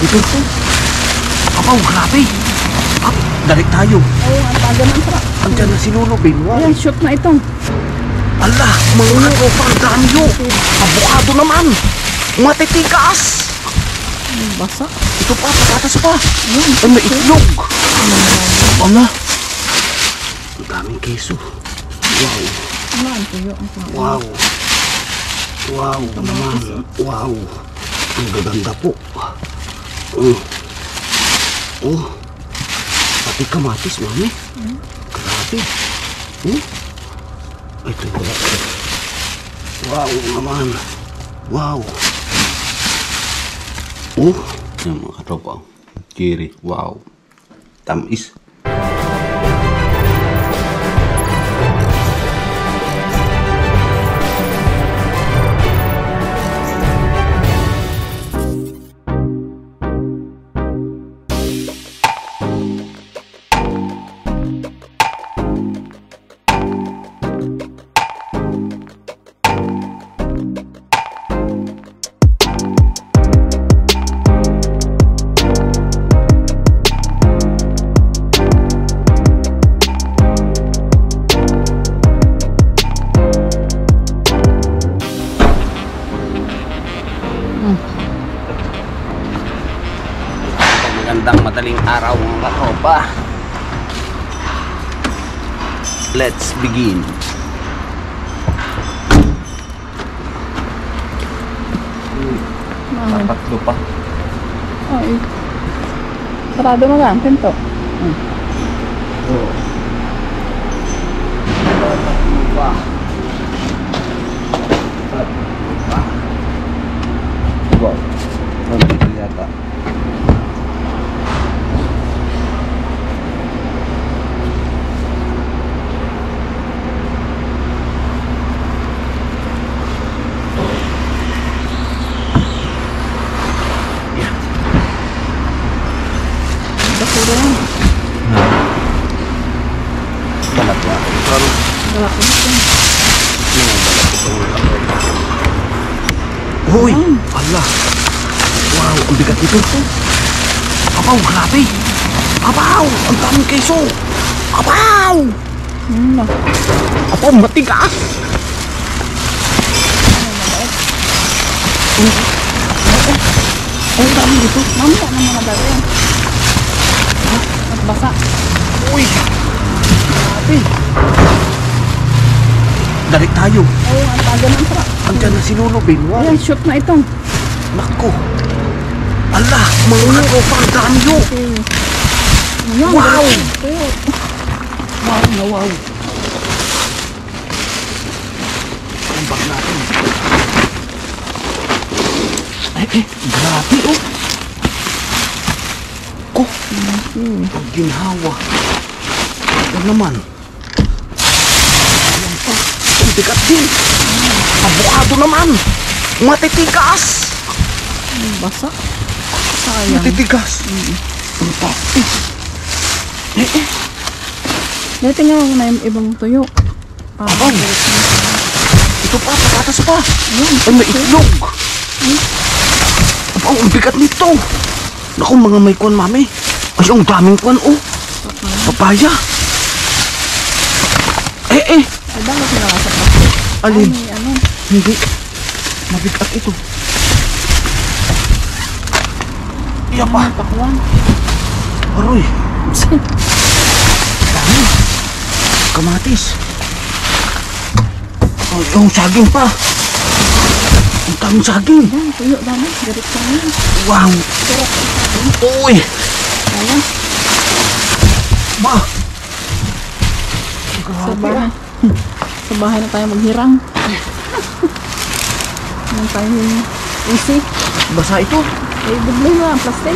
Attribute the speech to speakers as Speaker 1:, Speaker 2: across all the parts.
Speaker 1: ito? Apaw, grabe. Dalik tayo.
Speaker 2: Oo, ang taga ng truck.
Speaker 1: Andiyan na si Lolo, Ben.
Speaker 2: Ayan, shoot na ito.
Speaker 1: Ala, mga tropa, ang dami yun. Abukado naman. Matitigas.
Speaker 2: Basa.
Speaker 1: Ito pa, patatas pa.
Speaker 2: Ayan,
Speaker 1: ay, may itlog. Ala. Ang daming keso. Wow.
Speaker 2: Ano ang tuyo?
Speaker 1: Wow. Wow naman. Wow. Ang gaganda po. Oh. Pati kamatis, mami. Grabe. Ito yung wala. Wow naman. Wow. Yan mga katropa. Kiri. Wow. Tamis. Magandang madaling araw mga katropa. Let's begin. Tatlo pa.
Speaker 2: Ay. Sarado mo lang, pinto.
Speaker 1: Tatlo pa. Wow. Dito yata.
Speaker 2: Basura yan.
Speaker 1: Balat ba?
Speaker 2: Wala ko ito.
Speaker 1: Hoy! Ala! Wow! Ang bigat nito! Apaw! Grabe! Apaw! Ang daming keso! Apaw! Apaw! Matigas!
Speaker 2: Ang dami dito. Mamaya ng mga daro yan. At basa.
Speaker 1: Uy! Grabe! Dalik tayo!
Speaker 2: Oo, ang taga ng truck.
Speaker 1: Andiyan na si Lolo, Ben.
Speaker 2: Ayan, shoot na ito.
Speaker 1: Nakko! Ala! Mga tropa! Ang dami yun!
Speaker 2: Ayan,
Speaker 1: Wow!
Speaker 2: tuyo.
Speaker 1: Wow na wow! Ang bag natin. Grabe oh! Ko! Ang ginhawa. Ito naman. Ayan pa. Ang bigat din. Abukado naman. Matitigas.
Speaker 2: Basa. Sayang.
Speaker 1: Matitigas. Ang tapis.
Speaker 2: Dito nga na yung ibang tuyo.
Speaker 1: Abaw. Ito pa, patatas pa.
Speaker 2: Ayan.
Speaker 1: Ay, may itlog. Abaw, ang bigat nito. Naku, mga may kwan, mami. Ay, ang daming kwan, oh. Papaya.
Speaker 2: Ay, bakit nakasa pa?
Speaker 1: Alin?
Speaker 2: Ay, ano?
Speaker 1: Hindi. Mabigat ito. Iya pa.
Speaker 2: Pakwan.
Speaker 1: Aroy. Dami. Kamatis. Ay, yung saging pa. Ang daming saging.
Speaker 2: Ayan, tuyo dami. Garit ka na.
Speaker 1: Wow. Uy.
Speaker 2: Ayan.
Speaker 1: Ma.
Speaker 2: Sa bahay. Sa bahay na tayo maghirang. Ayan tayo easy.
Speaker 1: Basa ito.
Speaker 2: Eh, bubli mo ang plastic.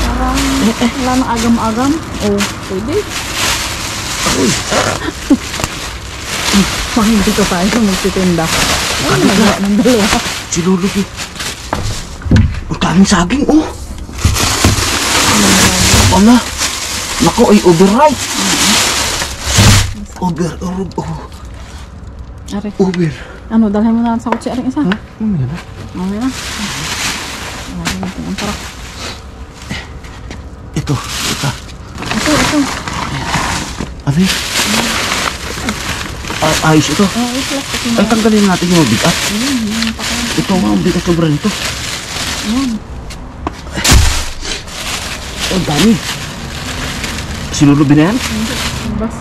Speaker 2: Parang wala na agam-agam. Oh, pwede.
Speaker 1: Uy.
Speaker 2: Pahing dito tayo magtitinda. Ay, nagawa ng dalawa.
Speaker 1: Si Lulubi. Ang daming saging, oh. Wala. Naku, ay overripe.
Speaker 2: Are.
Speaker 1: Over.
Speaker 2: Ano, dalhin mo na sa kutsi rin isa.
Speaker 1: Ha? Mamaya na.
Speaker 2: Okay na. Ay, ang tarak.
Speaker 1: Ito. Ito.
Speaker 2: Ito.
Speaker 1: Ano yun? Ayos ito.
Speaker 2: Oh, ito.
Speaker 1: Ay, tanggalin natin yung bigat. Ito nga, ang bigat sobra nito.
Speaker 2: Ayan.
Speaker 1: Ang dami. Sinulubin na yan?
Speaker 2: Bas.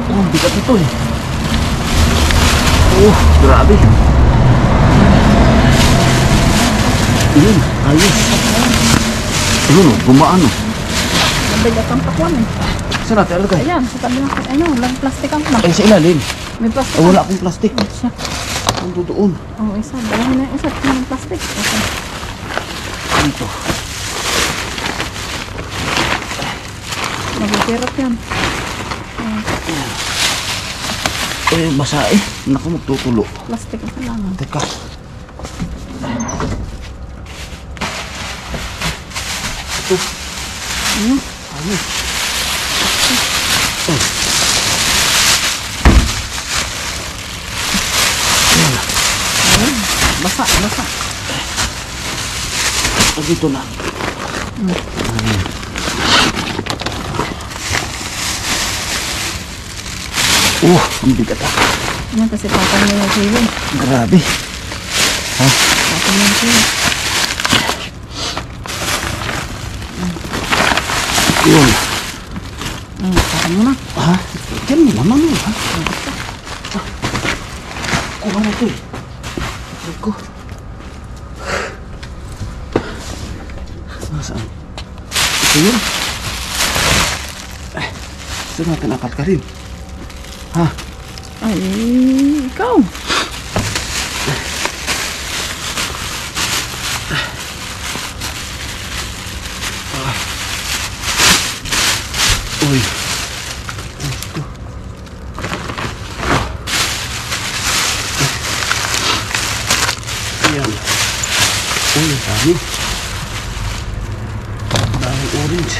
Speaker 1: Oh, ang bigat ito eh. Oh, grabe. Yun, ayos. Ayun o, gumaan o.
Speaker 2: Mabigat ang pakwan eh.
Speaker 1: Saan natin alagay?
Speaker 2: Ayan, sa tabi ng ano, lang plastic ang pa.
Speaker 1: Ay, sa ilalim.
Speaker 2: May plastic.
Speaker 1: Oh, wala akong plastic.
Speaker 2: Siya.
Speaker 1: Ang doon.
Speaker 2: Oh, isa. Dalhin na yung isa. Ito ng plastic. Okay.
Speaker 1: Dito.
Speaker 2: Magkikirap yan.
Speaker 1: Eh, basa eh. Naku, magtutulo.
Speaker 2: Plastic ang kailangan.
Speaker 1: Teka. Ito.
Speaker 2: Ayan.
Speaker 1: Ayos. Oh. Ayan.
Speaker 2: Ayan. Basa.
Speaker 1: Oh, dito na. Ayan. Oh, ang bigat ah.
Speaker 2: Ayan, kasi patang na yung sili.
Speaker 1: Grabe. Ha?
Speaker 2: Patang na yung sili.
Speaker 1: Yun.
Speaker 2: Patang mo na.
Speaker 1: Ha? Diyan mo naman yun, ha? Kuha mo ito eh. Huwag ko. Nasaan? Ito yun. Gusto natin akal ka rin. Ha?
Speaker 2: Ay, ikaw.
Speaker 1: Uy. Ayan. Uy, ang dami. Daming orange.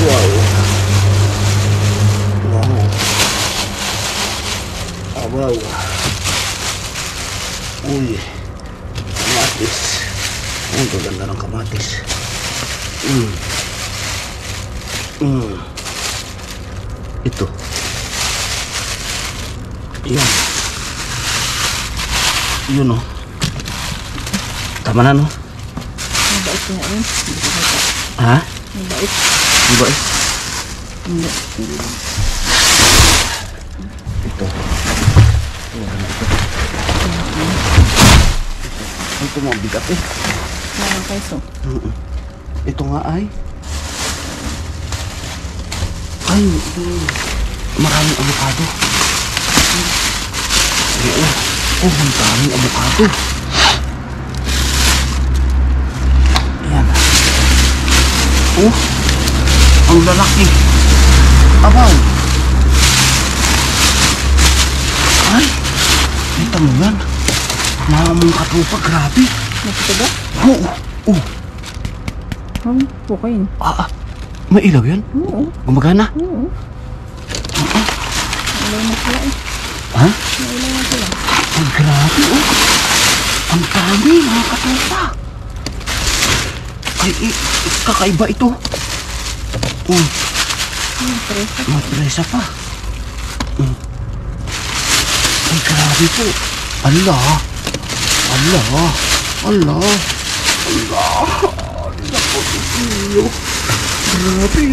Speaker 1: Wow. Wow. Ah, wow. Uy. Kamatis. Ang gaganda ng kamatis. Ito. Yan. Yun o. Tama na no?
Speaker 2: Mabait niya rin.
Speaker 1: Ha?
Speaker 2: Mabait.
Speaker 1: Di ba eh?
Speaker 2: Hindi.
Speaker 1: Ito. Ito mga bigat eh.
Speaker 2: Parang kayso.
Speaker 1: Ito nga ay. Ay, maraming avocado. Oo. Oh, ang daming avocado. Ayan. Oh, ang lalaki. Abaw. Ay, kita mo yan. Mamang katupa, grabe.
Speaker 2: Nakita ba?
Speaker 1: Oo. Oh.
Speaker 2: Oh, pukain.
Speaker 1: May ilaw yan?
Speaker 2: Oo.
Speaker 1: Gumagana?
Speaker 2: Oo. Ilaw na sila eh.
Speaker 1: Ha?
Speaker 2: Ilaw na sila.
Speaker 1: Ay, grabe oh. Ang dami, mga katupa. Ay, kakaiba ito. Oh,
Speaker 2: Presa.
Speaker 1: may presa pa. Ay, grabe po. Ala. Ala. Ala. Ala. Ala po iyo. Grabe.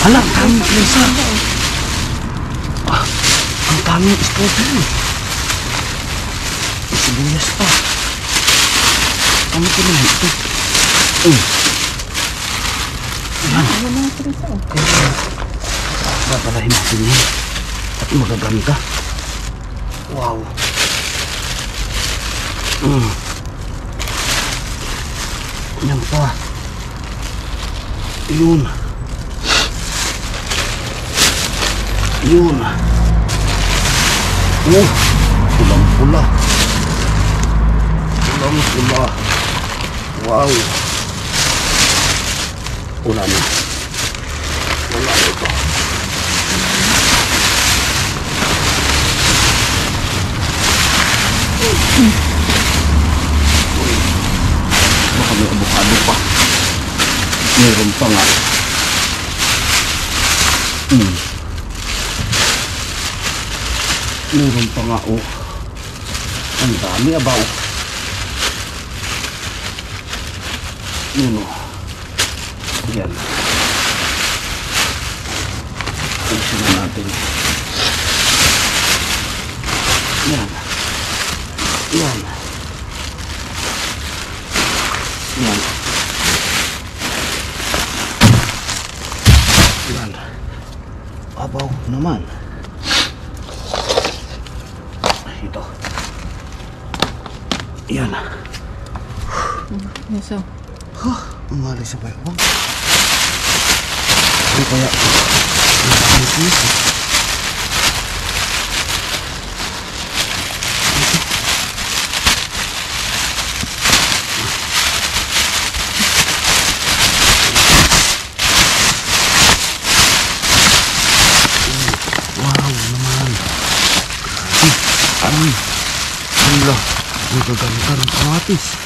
Speaker 1: Ala, ang daming presa. Ang daming strawberry. Sibuyas pa. Ano ko naman ito? Yan.
Speaker 2: Ano na yung presa oh.
Speaker 1: Babalahin natin yan. At magagamit ka. Wow. Yan pa. Yun. Yun. Oh, pulang-pula. Vamos na. Wow. Wala na. Wala na ito. Baka may avocado pa. Meron pa nga. Meron pa nga oh. Ang dami abaw. Yun o. Yan. Ayusin na natin. Yan. Yan. Yan. Yan. Abaw naman. Ito. Yan.
Speaker 2: Yes, oh.
Speaker 1: Umalis sa bayabang. Ano kaya? Ang dami piso. Wow naman. Ay. Hala. Nagaganda ng kamatis.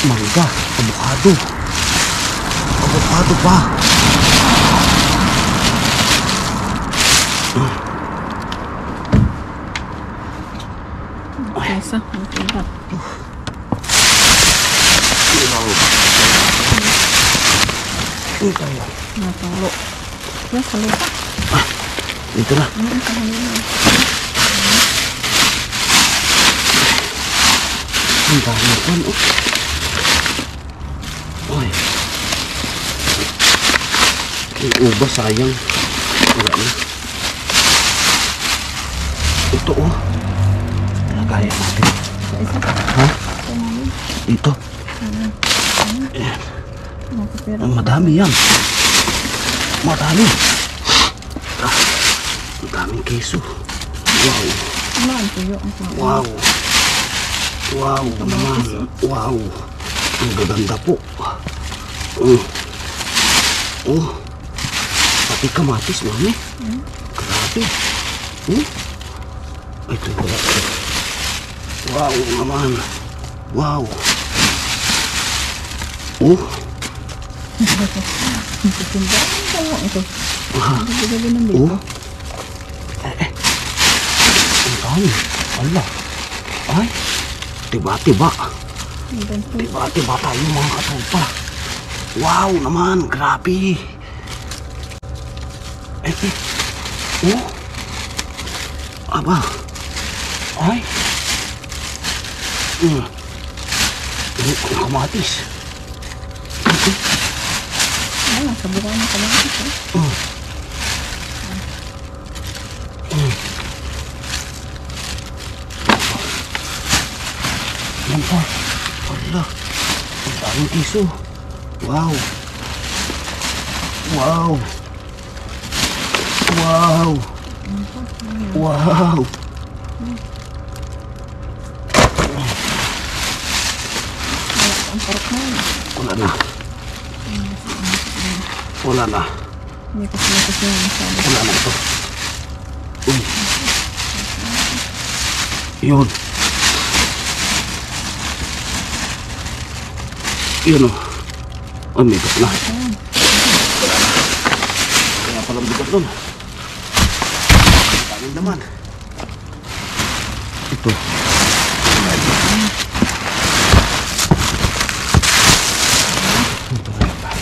Speaker 1: Mangga, avocado. Avocado pa.
Speaker 2: Kesa, magkita.
Speaker 1: Ini tayo.
Speaker 2: Natalo. Ya, salo pa.
Speaker 1: Ito na. Ang dami pan, oh. Ay. Yung uba, sayang. Wala na. Ito, oh. Nagaya natin.
Speaker 2: Isa.
Speaker 1: Ha? Ito. Ayan. Madami yan. Madami. Ang daming keso. Wow. Wow. Wow naman. Wow. Ang gaganda po. Oh. Pati kamatis, mami. Grabe. Ito wala. Wow naman. Wow. Oh. Oh. Ang dami. Ala. Ay. Tiba-tiba. Tiba-tiba tayo mga katopa. Wow naman. Grabe. Oh. Aba. Ay. Ang kamatis.
Speaker 2: Ay, sabukan na kamatis.
Speaker 1: Yan pa. Wala. Ang daming kiso. Wow. Wow. Wow. Wow.
Speaker 2: Ang parok na yun.
Speaker 1: Wala na. Wala na.
Speaker 2: Hindi kasi na masyado.
Speaker 1: Wala na ito. Yun. Yun o. Oh, may bigat na. Wala na. Kaya palang bigat nun. Daming naman. Ito.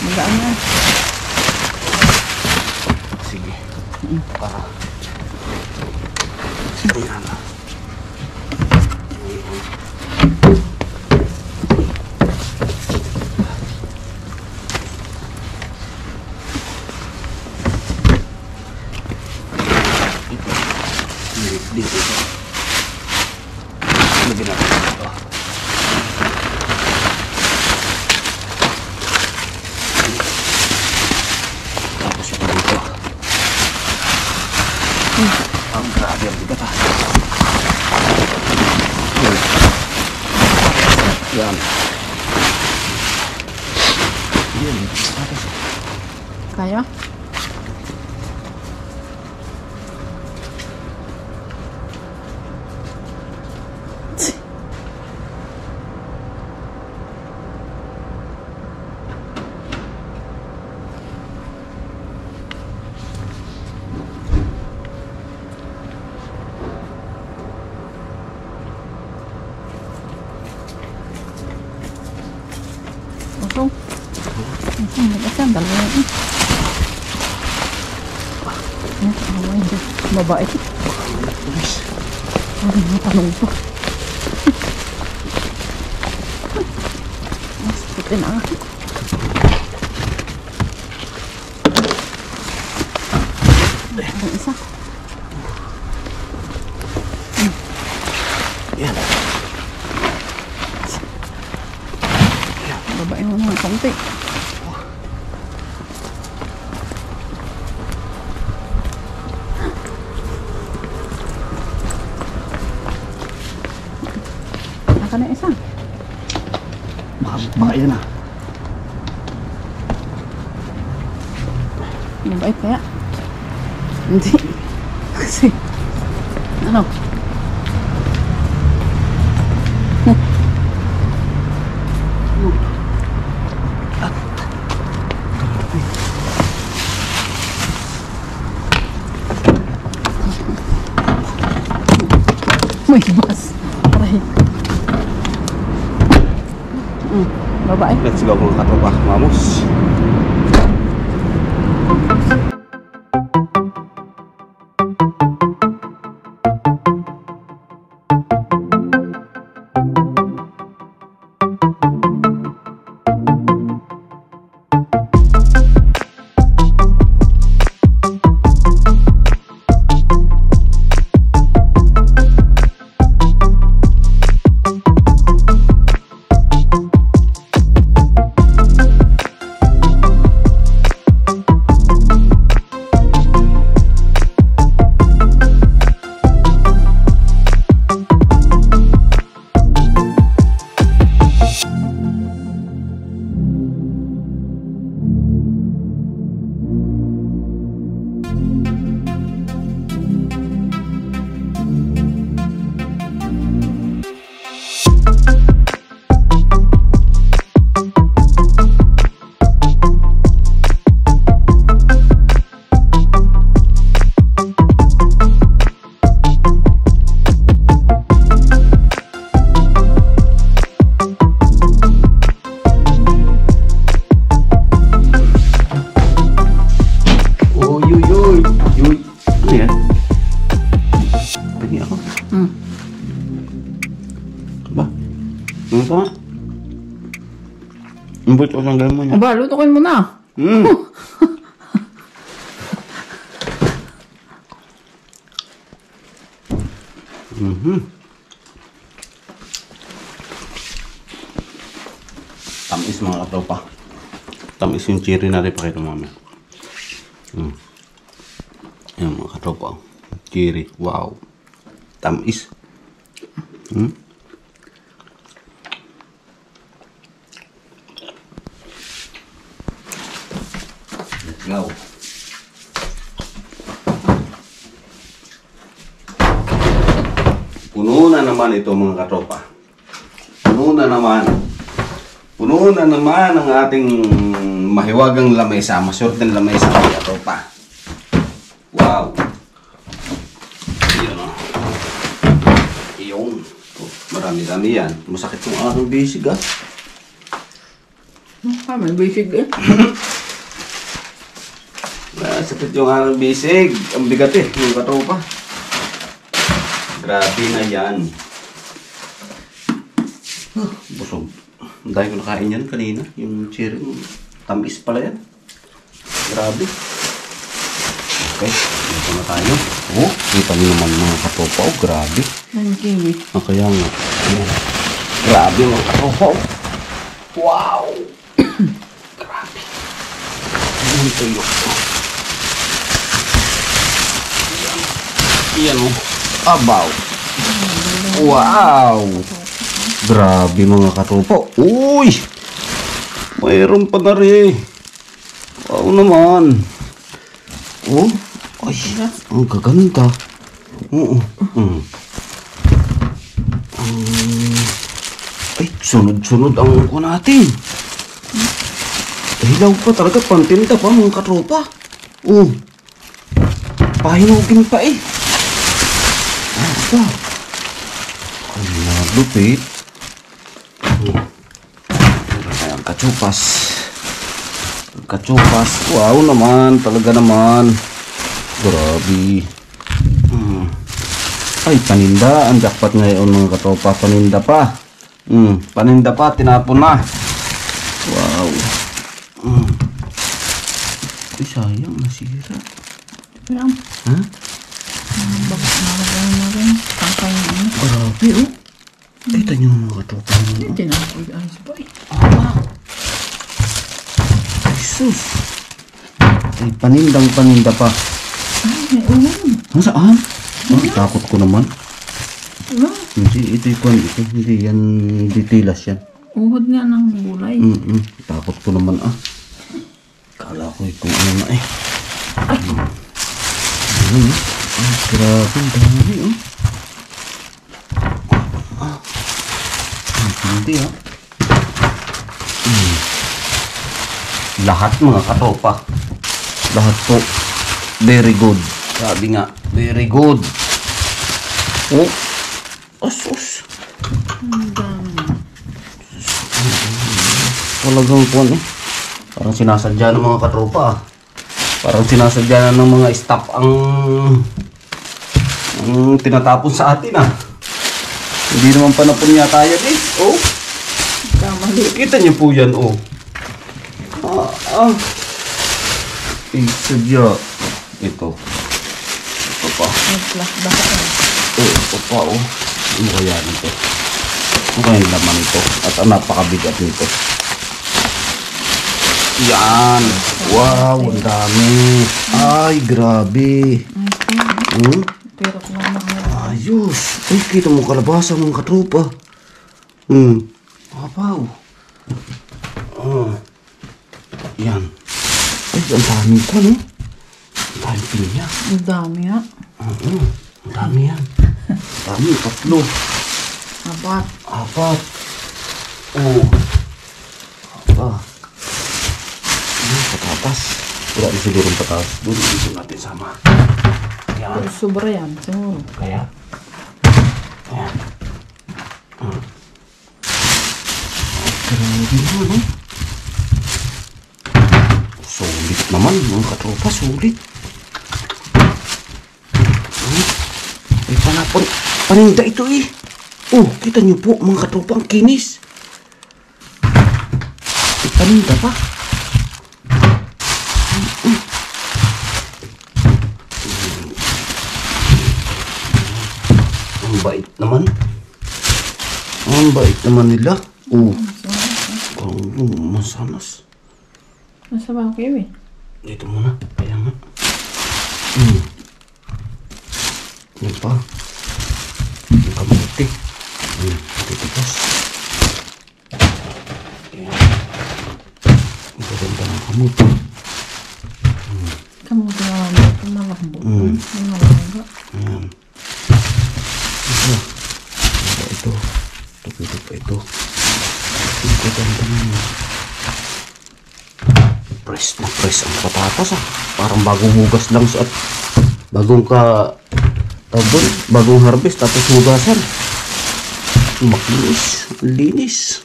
Speaker 2: Magaan na.
Speaker 1: Sige. Para. Ayan na. Dito ito. Lagyan natin ito. Ang grabe ang bigat ha. Yan. Yan.
Speaker 2: Kaya? Usong. Usong, nag-asang dalawa yun. Away, mabait. Ay, matanong to. Mas puti na. Ang isa.
Speaker 1: Yan.
Speaker 2: Babae mo mga konti. Naka na isa.
Speaker 1: Baka yan ha.
Speaker 2: Mabait kaya? Hindi. Kasi, ano? May bus. Aray. Babae.
Speaker 1: Let's go mga katropa. Vamos. Ano pa? Ang buto ng gano'n mo niya.
Speaker 2: Aba, lutukin mo na.
Speaker 1: Tamis mga katropa. Tamis yung cherry natin. Pakita mo mamaya. Ayan mga katropa. Cherry. Wow. Tamis. Let's go. Puno na naman ito mga katropa. Puno na naman. Puno na naman ang ating mahiwagang lamesa. Masurteng lamesa mga katropa. Wow. Iyon o. Iyon. Oh, marami-dami yan. Masakit yung aking bisig ah.
Speaker 2: May bisig eh.
Speaker 1: Masakit yung aking bisig. Ang bigat eh, mga katropa. Grabe na yan. Busog. Dahil ko nakain yan kanina. Yung cherry. Tamis pala yan. Grabe. Okay. Dito na tayo. Oh, kita nyo naman mga katropa. Oh, grabe.
Speaker 2: Ang kiwi.
Speaker 1: Ah, kaya nga. Ayan. Grabe mga katropa. Oh. Wow. Grabe. Ayan tuyo. Ayan. Yan o. Abaw. Wow. Grabe mga katropa. Uy. Mayroon pa na rin. Wow naman. Oh. Ay. Ang gaganda. Oo. Ay, sunod-sunod ang uko natin. Hilaw pa talaga, pantinda pa mga katropa. Pahinugin pa eh. Apa? Ay, nalupit. Ay, ang kachupas. Ang kachupas. Wow naman, talaga naman. Grabe. Ay, paninda. Ang jackpot ngayon mga katropa. Paninda pa. Paninda pa. Tinapon na. Wow. Ay, sayang. Nasira.
Speaker 2: Lang.
Speaker 1: Ha?
Speaker 2: Bakit nalagay na rin? Tangkay na ano?
Speaker 1: Grabe, oh. Kita nyo mga katropa.
Speaker 2: Hindi na ako ayos ba eh.
Speaker 1: Ay, sus. Ay, paninda pa.
Speaker 2: Ay, may ulan.
Speaker 1: Saan? Takot ko naman.
Speaker 2: Diba?
Speaker 1: Hindi, ito ito. Hindi yan, details yan.
Speaker 2: Uhod nga ng gulay.
Speaker 1: Takot ko naman Kala ko kung ano na eh. Ay, grabe, ang dami Hindi Lahat mga katropa. Lahat po. Very good. Sabi nga, very good. Oh. Asus.
Speaker 2: Ang dami.
Speaker 1: Talagang kuwan eh. Parang sinasadya ng mga katropa. Parang sinasadya ng mga staff ang tinatapon sa atin Hindi naman panapon yata yan eh. Oh.
Speaker 2: Kamali.
Speaker 1: Kita niyo po yan sadya. Ito pa.
Speaker 2: Nag-flashback ako.
Speaker 1: Ito pa Ano kaya nito? Ano kaya yung laman nito? At ang napakabigat nito. Yan. Wow, ang dami. Ay, grabe.
Speaker 2: Pero kung ano
Speaker 1: Ayos. Ay, kita mo kalabasa mga katropa. Abaw. Yan. Ay, ang dami ko, no? Ang dami pinya.
Speaker 2: ang dami nga.
Speaker 1: Ang dami yan. Dami, 3.
Speaker 2: Apat.
Speaker 1: 4. Patatas. Wala na siguro ang patatas. Doon dito natin sama. Yan.
Speaker 2: Pero sobra yan. Siguro.
Speaker 1: Kaya. Ayan. Grabe naman, Sulit naman, mga katropa. Sulit. Ay, paninda ito eh. Kita niyo po, mga katropa, ang kinis. Ay, paninda pa. Ang bait naman. Ang bait naman nila. Masanas.
Speaker 2: Nasa ba kayo eh?
Speaker 1: Dito muna. Kaya nga. Yan pa. Yung kamuti. Titigas. Ang gaganda ng kamuti.
Speaker 2: Kamuti na lang ito. Malambot. May malambot.
Speaker 1: Ayan. Ito. Ito pa ito. Ang gaganda naman. Press na press ang patatas Parang bagong hugas lang at bagong bagong harvest tapos hugasan. Makinis, linis.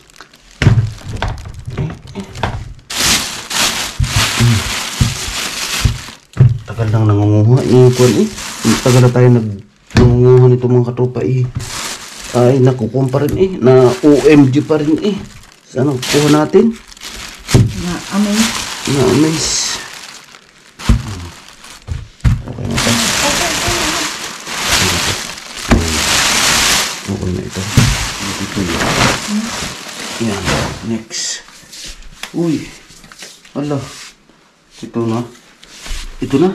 Speaker 1: Tagal lang nangunguha yung kuwan Tagal na tayo nangunguha nito mga katropa Ay, nakukuha pa rin na OMG pa rin Saan ang kuha natin? Na-amaze. Okay na ito. Okay na ito. Yan. Next. Uy. Hala. Ito na. Ito na.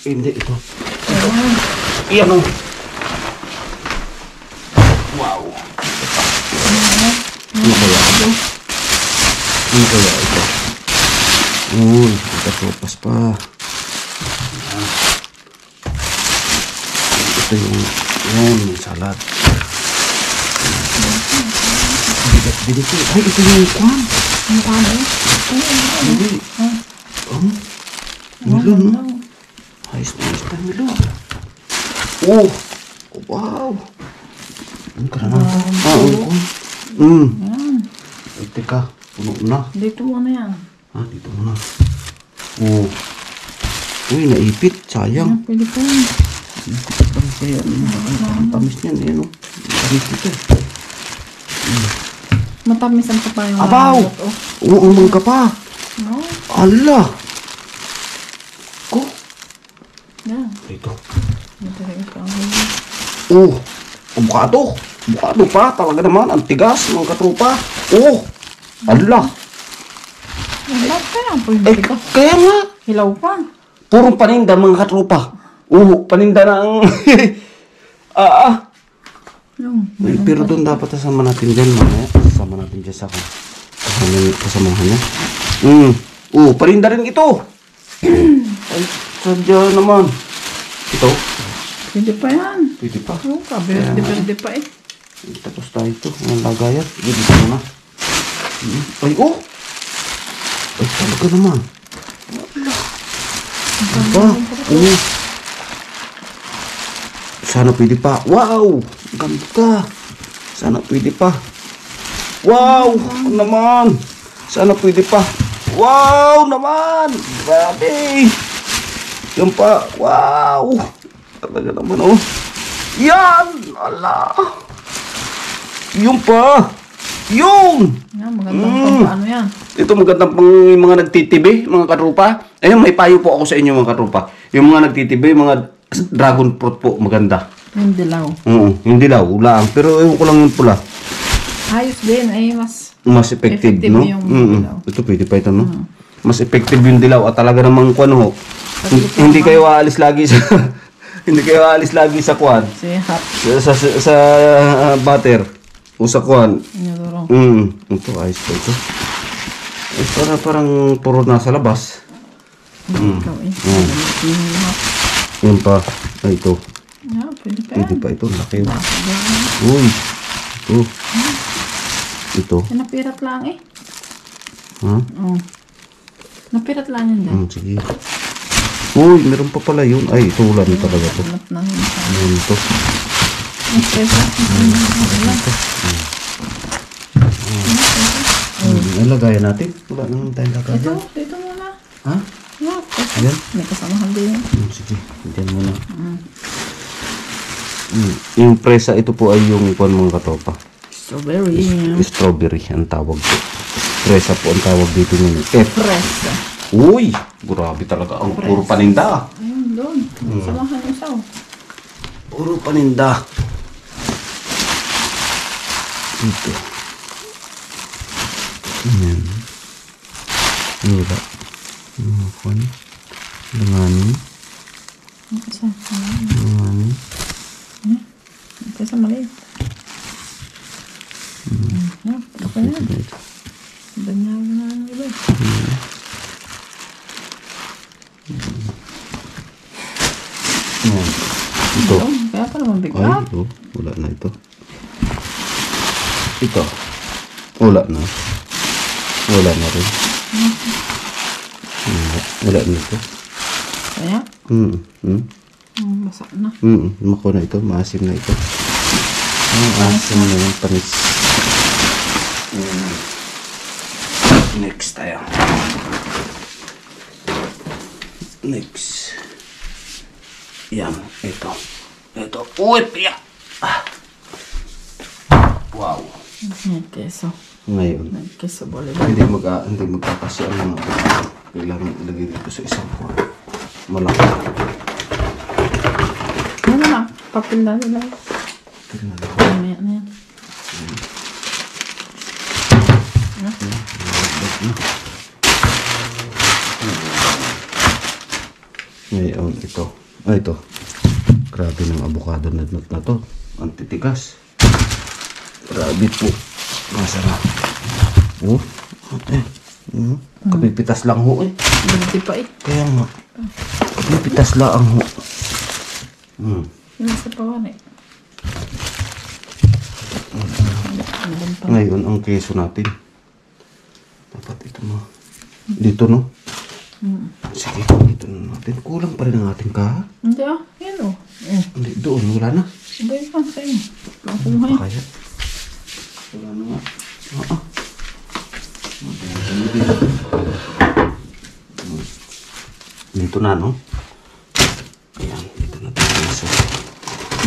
Speaker 1: Hindi ito. Iyan o. Wow. Ano kaya ito? Ano kaya ito? Uy, ikatropas pa. Ito yung salad. Dito. Ay, ito yung kwan.
Speaker 2: Ano ka na eh?
Speaker 1: Hindi. Melon, no? Ayos na melon. Oh, wow. Ang karana. Ang kwan. Ay, teka. Puno na.
Speaker 2: Dito mo na yan.
Speaker 1: Dito muna. Oh. Uy, naipit. Sayang.
Speaker 2: Pwede pa yan.
Speaker 1: Kaya, ang tamis niyan. Ayan, oh. Tamis ito.
Speaker 2: Matamis ang papayong
Speaker 1: Abaw! Uumang ka pa.
Speaker 2: No?
Speaker 1: Ala! Ko?
Speaker 2: Yan.
Speaker 1: Ito.
Speaker 2: Matamis ka.
Speaker 1: Oh! Abukado! Abukado pa. Talaga naman. Ang tigas ng katrupa. Oh! Ala!
Speaker 2: Hilaw pa yan. Pwede
Speaker 1: Eh,
Speaker 2: ka.
Speaker 1: kaya nga.
Speaker 2: Hilaw pa.
Speaker 1: Purong paninda mga katrupa. Paninda ng...
Speaker 2: Yung.
Speaker 1: Pero doon dapat kasama natin dyan, mamaya. Kasama natin dyan sa kasamahan niya. Paninda rin ito. Ay, sadya naman. Ito.
Speaker 2: Pwede pa yan.
Speaker 1: Pwede pa.
Speaker 2: Oo, kaberde pa eh.
Speaker 1: Tapos tayo ito. Ang lagayan. Dito muna. Ay, oh! Ay, talaga naman. Diba? Sana pwede pa. Wow! Ganda. Sana pwede pa. Wow! Naman. Sana pwede pa. Wow! Naman. Grabe. Yan pa. Wow! Talaga naman, oh. Yan! Ala! Yung pa. Yung!
Speaker 2: Yan, magandang paano yan.
Speaker 1: Ito magandang pang mga nagtitibi, mga katrupa. Ayun, may payo po ako sa inyo mga katrupa. Yung mga nagtitibi, mga dragon fruit po, maganda.
Speaker 2: Yung dilaw.
Speaker 1: Yung dilaw, lang. Pero ewan ko lang yung pula.
Speaker 2: Ayos din ay mas
Speaker 1: Mas effective, no?
Speaker 2: yung dilaw.
Speaker 1: Ito pwede pa ito, no? Mas effective yung dilaw at talaga namang kwan ho. Hindi kayo aalis lagi sa hindi kayo aalis lagi sa kwan.
Speaker 2: sihat.
Speaker 1: Sa butter. O sa kwan.
Speaker 2: Inadoro.
Speaker 1: Ito, ayos pa ito. Ay, parang puro nasa labas.
Speaker 2: Ikaw eh.
Speaker 1: Yan pa. Ay, ito.
Speaker 2: Yeah, pwede pa
Speaker 1: Pwede
Speaker 2: yan.
Speaker 1: pa ito. Laki. Uy. Ito. Ito.
Speaker 2: Napirat lang eh.
Speaker 1: Ha?
Speaker 2: Oo. Napirat lang yan dyan.
Speaker 1: Sige. Uy, meron pa pala yun. Ay, ito ulan talaga to.
Speaker 2: Nalat na yun.
Speaker 1: Ayan ito. Lagayan natin. Wala naman tayong lagayan.
Speaker 2: Dito muna.
Speaker 1: Ha?
Speaker 2: No,
Speaker 1: Ayan.
Speaker 2: may kasamahan din.
Speaker 1: Sige. Diyan muna. Yung presa, ito po ay yung kuwan mga katopa.
Speaker 2: Strawberry.
Speaker 1: Strawberry ang tawag po. Presa po ang tawag dito nyo.
Speaker 2: Presa.
Speaker 1: Uy! Grabe talaga. Ang puro paninda.
Speaker 2: Ayun, doon. Samahan yung saw.
Speaker 1: Puro paninda. Ito. Ayan. Wala. Kuwan. Langanin.
Speaker 2: Isa.
Speaker 1: Langanin.
Speaker 2: Isa maliit. Yeah, ito na.
Speaker 1: Ito.
Speaker 2: Danyaw na ang iba.
Speaker 1: Ayan. Ito.
Speaker 2: Kaya pa naman
Speaker 1: Ay,
Speaker 2: bigat.
Speaker 1: ito. Wala na ito. Ito. Wala na. Wala na rin. Wala na ito.
Speaker 2: Kaya, basa na.
Speaker 1: Mako na ito. Maasim na ito. Maasim na yung panis. Next tayo. Next. Yan. Ito. Ito. Uy, piya! Wow.
Speaker 2: Keso.
Speaker 1: Ngayon.
Speaker 2: Keso boleh.
Speaker 1: Hindi magkakasya ang mga kailangan ilagay dito sa isang kuwan. Malaki.
Speaker 2: Ano na? Papel na nila.
Speaker 1: Tignan lang.
Speaker 2: Mamaya na yan.
Speaker 1: Ngayon, ito. Ah, ito. Grabe ng avocado na to. Ang titigas. Grabe po. Masarap. Oh. Kapipitas lang ho eh.
Speaker 2: Ganti pa eh.
Speaker 1: Kaya nga. Kapipitas lang ho.
Speaker 2: Nasa pawan eh.
Speaker 1: Ngayon, ang keso natin. Dapat ito mo. Dito, no? Sige, dito na natin. Kulang pa rin ang ating kaha.
Speaker 2: Hindi ah. Yan o.
Speaker 1: Hindi, doon. Wala na.
Speaker 2: Iba yung pan sa'yo. Makuha eh.
Speaker 1: Kaya. Wala na nga. Dito na, no? Ayan, dito na tayo. So,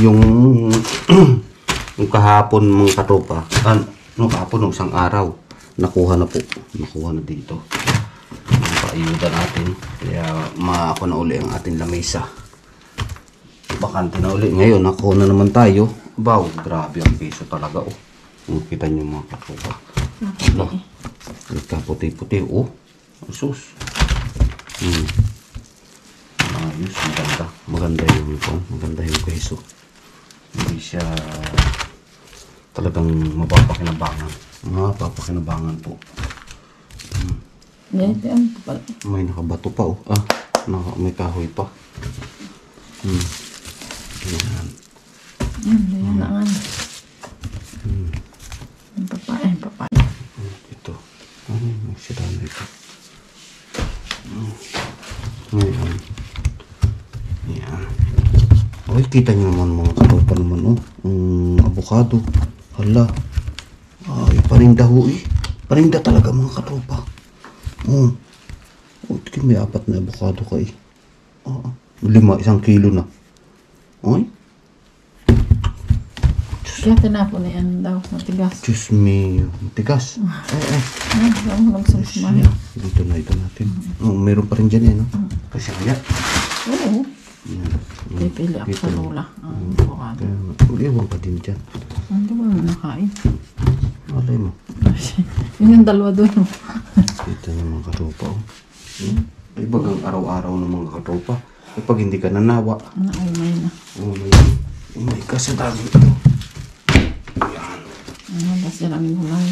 Speaker 1: yung kahapon mga katropa, kahapon ng isang araw, nakuha na po. Nakuha na dito. Yung paayuda natin. Kaya maako na uli ang ating lamesa. Bakante na uli. Ngayon, nakuha na naman tayo. Wow, grabe ang piso talaga, oh. Kita nyo mga katropa. Puti-puti, oh. Asus. Ayos, maganda. Maganda yung ito. Maganda yung keso. Hindi siya talagang mapapakinabangan. Mapapakinabangan po.
Speaker 2: Yan, yan.
Speaker 1: May nakabato pa, oh. May kahoy pa. Yan.
Speaker 2: Yan na nga. Yung papaya.
Speaker 1: Ito. May sila na ito. Ngayon. Yan. Okay, kita nyo naman mga katropa naman, oh. Avocado. Hala. Ay, paninda ho eh. Paninda talaga mga katropa. May 4 na avocado ka eh. 5, 1 kilo na. Ay.
Speaker 2: Kaya tinapon na yan daw. Matigas.
Speaker 1: Diyos me. Matigas.
Speaker 2: Magsusumahin.
Speaker 1: Dito na ito natin. Meron pa rin dyan eh, no? Kasi kaya.
Speaker 2: Oo. Pipili ako sa lola.
Speaker 1: Iwan pa din dyan.
Speaker 2: Hindi mo na nakain.
Speaker 1: Malay mo.
Speaker 2: Yun yung dalawa doon.
Speaker 1: Dito yung mga katropa. Ibagang araw-araw ng mga katropa. Pag hindi ka nanawa.
Speaker 2: Naumay na.
Speaker 1: Umay ka sa dami ito. Yan.
Speaker 2: Basta lang yung hulay.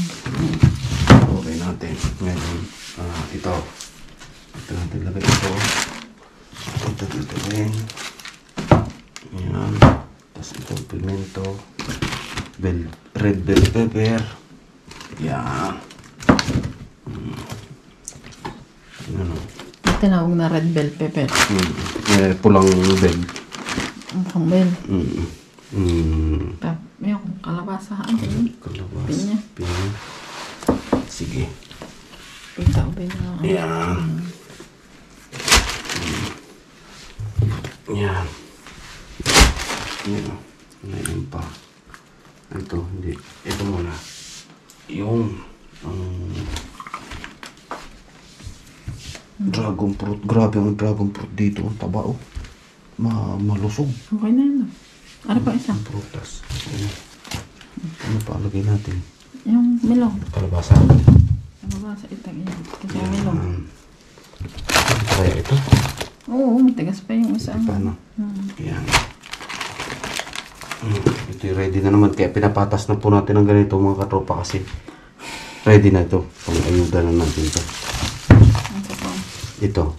Speaker 1: Okay natin. Ngayon, ito. Ito natin lagay ito. Ito rin. Yan. Tapos ito, pimento. Red bell pepper. Yan. Ano?
Speaker 2: Tinawag na red bell pepper.
Speaker 1: Pulang bell.
Speaker 2: Ang pang bell.
Speaker 1: Mm.
Speaker 2: Yung kalabasa.
Speaker 1: Kalabas.
Speaker 2: Pinya.
Speaker 1: Pinya. Sige.
Speaker 2: Pita o pinya.
Speaker 1: Yan. Yan. Yan. Ngayon pa. Ito, hindi. Ito muna. Yung dragon fruit. Grabe ang dragon fruit dito. Ang taba, oh. Malusog.
Speaker 2: Okay na yun. Ano pa isa?
Speaker 1: Prutas. Ano pa lagay natin?
Speaker 2: Yung milong.
Speaker 1: Kalabasa.
Speaker 2: Kalabasa itag yan. Kasi yung milong.
Speaker 1: Ito kaya ito?
Speaker 2: Oo, matigas pa yung isa.
Speaker 1: Paano? Yan. Ito yung ready na naman. Kaya pinapatas na po natin ng ganito mga katropa kasi ready na ito. Pang-ayuda na natin ito. Ito.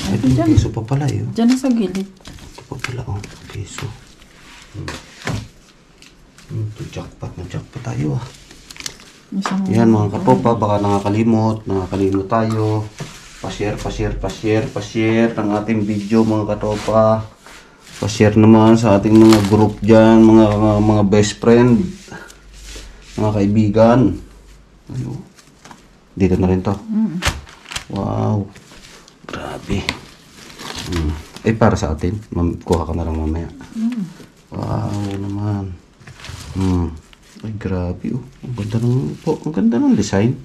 Speaker 1: Ito yung piso pa pala yun.
Speaker 2: Diyan na sa gilid.
Speaker 1: Ito pa pala, oh. Piso. Ito, jackpot na jackpot tayo, ah. Yan mga katropa, baka nakakalimot tayo. Pa-share ng ating video mga katropa. Pa-share naman sa ating mga group dyan, mga best friend, mga kaibigan. Ayun. Dito na rin to. Wow. Grabe. Para sa atin. Kuha ka na lang mamaya. Wow naman. Ay, grabe, oh. Ang ganda ng design.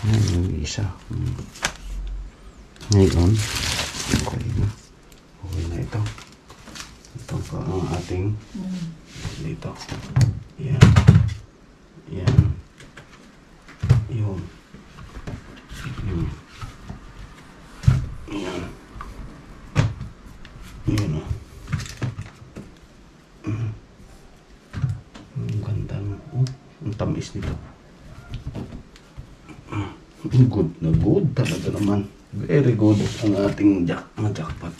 Speaker 1: Ayan yung isa. Ngayon, okay na. Okay na ito. Ito pa ang ating dito. Yan. Yan. Yun. Ayan o. Ang ganda no. Oh, ang tamis nito. Good na good talaga naman. Very good ang ating jackpot.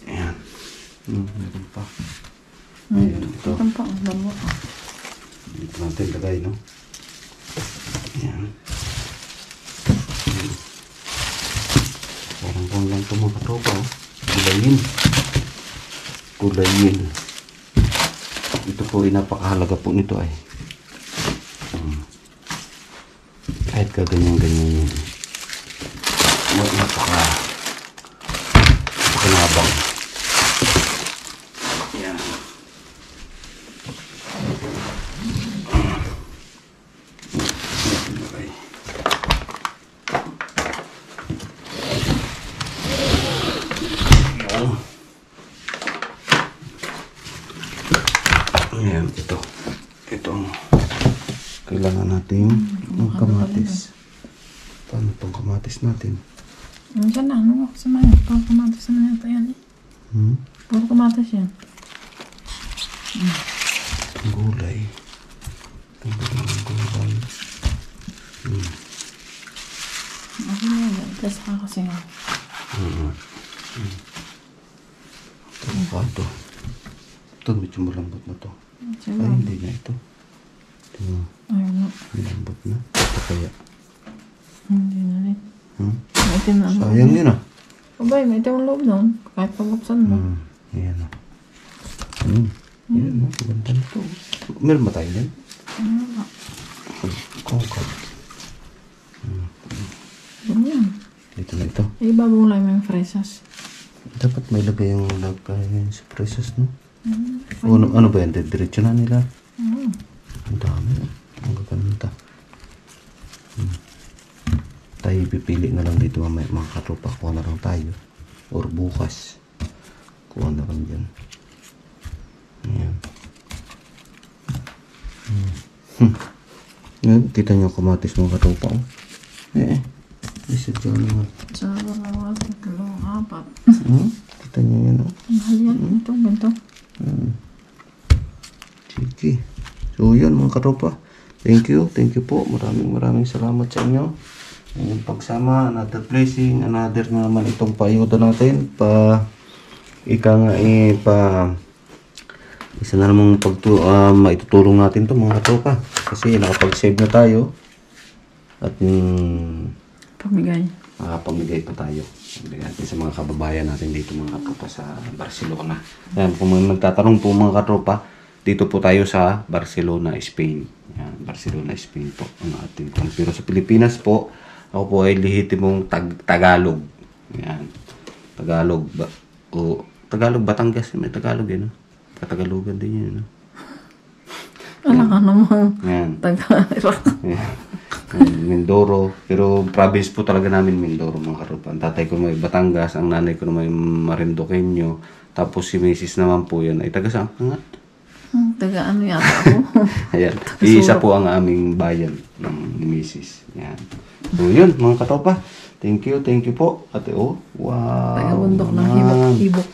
Speaker 1: Ayan. Meron pa. Ayan ito.
Speaker 2: Ito pa, ang dalawa.
Speaker 1: Dito natin lagay, no? Ayan. Parang kung lang ito mga katropa, oh. Gulayin. Gulayin. Ito po ay napakahalaga po nito ay. Kahit kaganyan-ganyan yun. Napakalabang. Ayan. Ayan, ito. Ito ang kailangan natin ng kamatis. Paano itong kamatis natin?
Speaker 2: Diyan na, ano? Samayan. Puro kamatis na yata yan eh. Puro kamatis yan.
Speaker 1: Itong gulay. Itong gulay.
Speaker 2: Ako na yan. Tapos kasi nga.
Speaker 1: Avocado. Ito, medyo malambot na to. Ay,
Speaker 2: Diba?
Speaker 1: hindi na ito. Ito,
Speaker 2: Ayun na.
Speaker 1: malambot na. Ito kaya.
Speaker 2: Hindi na rin. Maitim na ano.
Speaker 1: Sayang yun ah.
Speaker 2: Abay, maitim ang loob nun. Kahit pabuksan mo.
Speaker 1: Ayan ah. Ayan ah, ganda na to. Meron ba tayo dyan?
Speaker 2: Ano ba?
Speaker 1: Kongkot.
Speaker 2: Ano yan?
Speaker 1: Dito na ito.
Speaker 2: Ibabong lang mo yung fresas.
Speaker 1: Dapat may lagay yung lagay sa presses, no? O, ano ba yan? Diretso na nila. Ang dami. Ang gaganda. Tayo pipili na lang dito mamaya mga katropa. Kuha na lang tayo. Or bukas. Kuha na lang dyan. Ayan. Ayan. Kita nyo kamatis mga katropa. Oh. Isip dyan naman.
Speaker 2: Sa dalawa, tatlo, apat.
Speaker 1: Kita nyo yun. Oh.
Speaker 2: Mahal yan. Ito, ganito.
Speaker 1: Sige. So yun mga katropa. Thank you po. Maraming salamat sa inyo. Yung pagsama, another blessing, another na naman itong paayuda natin. Isa na namang maitutulong natin to mga katropa. Kasi nakapag-save na tayo. At pamigay pa tayo. Pamigay natin sa mga kababayan natin dito mga katropa sa Barcelona. Ayan, kung may magtatanong po mga katropa, dito po tayo sa Barcelona, Spain. Ayan, Barcelona, Spain po ang ating. Pero sa Pilipinas po, ako po ay lehitimong Tagalog. Ayan. Tagalog. Tagalog, Batangas. May Tagalog yun. Katagalogan din yun.
Speaker 2: Alam ka naman.
Speaker 1: Ayan.
Speaker 2: Tagalog.
Speaker 1: Ayan. Mindoro. Pero province po talaga namin Mindoro mga katropa. Ang tatay ko may Batangas. Ang nanay ko may Marinduqueño. Tapos si Mrs. naman po yan ay taga saan nga?
Speaker 2: Taga ano yata ako.
Speaker 1: Ayan. Iisa po ang aming bayan ng Mrs. Ayan. So yun mga katropa. Thank you po. Ate wow.
Speaker 2: Taga bundok ng hibok.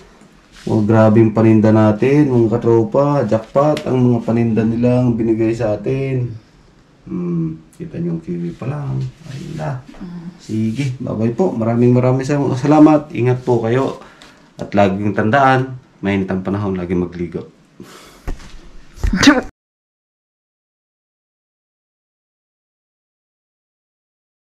Speaker 1: Oh, grabing paninda natin mga katropa. Jackpot ang mga paninda nilang binigay sa atin. Kita niyo yung kiwi pa lang. Ayun na. Sige, bye-bye po. Maraming salamat. Ingat po kayo. At laging tandaan, mainit ang panahon, laging magligo.